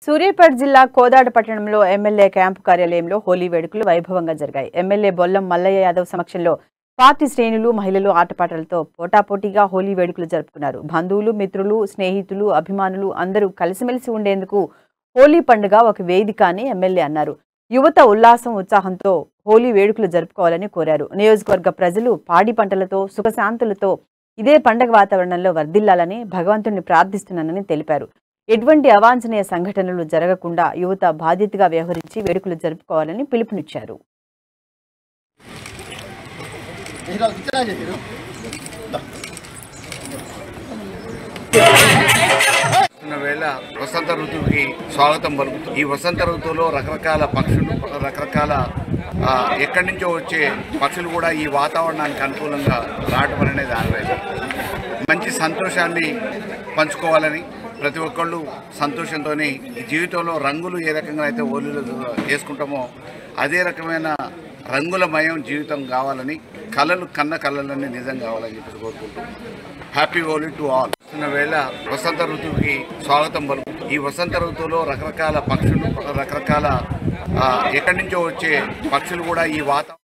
సూర్యాపేట జిల్లా కోదాడ పట్టణంలో MLA camp కార్యాలయంలో హోలీ వేడుకలు వైభవంగా జరిగాయి. ఎమ్మెల్యే బొల్లం మల్లయ్య యాదవ్ సమక్షంలో పార్టీ శ్రేణులు, మహిళలు ఆటపాటలతో పోటాపోటీగా హోలీ వేడుకలు జరుపుకున్నారు. బంధువులు, మిత్రులు, స్నేహితులు, అభిమానులు అందరూ కలిసిమెలిసి ఉండేందుకు హోలీ పండుగ ఒక వేదిక అని ఎమ్మెల్యే అన్నారు. యువత ఉల్లాసం, ఉత్సాహంతో హోలీ వేడుకలు జరుపుకోవాలని కోరారు. నియోజకవర్గ ప్రజలు పాడి పంటలతో, సుఖశాంతులతో ఇదే పండుగ వాతావరణంలో వర్ధిల్లాలని భగవంతుణ్ణి ప్రార్థిస్తున్నానని తెలిపారు. ఎటువంటి అవాంఛనీయ సంఘటనలు జరగకుండా యువత బాధ్యతగా వ్యవహరించి వేడుకలు జరుపుకోవాలని పిలుపునిచ్చారు. వేళ వసంత ఋతువుకి స్వాగతం పలుకుతూ ఈ వసంత ఋతువులో రకరకాల పక్షులు, రకరకాల ఎక్కడి నుంచో వచ్చే పక్షులు కూడా ఈ వాతావరణానికి అనుకూలంగా రావడం అనేది ఆనవాయితీ. మంచి సంతోషాన్ని పంచుకోవాలని, ప్రతి ఒక్కళ్ళు సంతోషంతోనే ఈ జీవితంలో రంగులు ఏ రకంగా అయితే హోలీలో వేసుకుంటామో అదే రకమైన రంగులమయం జీవితం కావాలని, కళలు కన్న కళలన్నీ నిజం కావాలని చెప్పి కోరుకుంటూ హ్యాపీ హోలీ టు ఆల్. వేళ వసంత ఋతువుకి స్వాగతం పలుకుతూ ఈ వసంత ఋతువులో రకరకాల పక్షులు, రకరకాల ఎక్కడి నుంచో వచ్చే పక్షులు కూడా ఈ వాతావరణం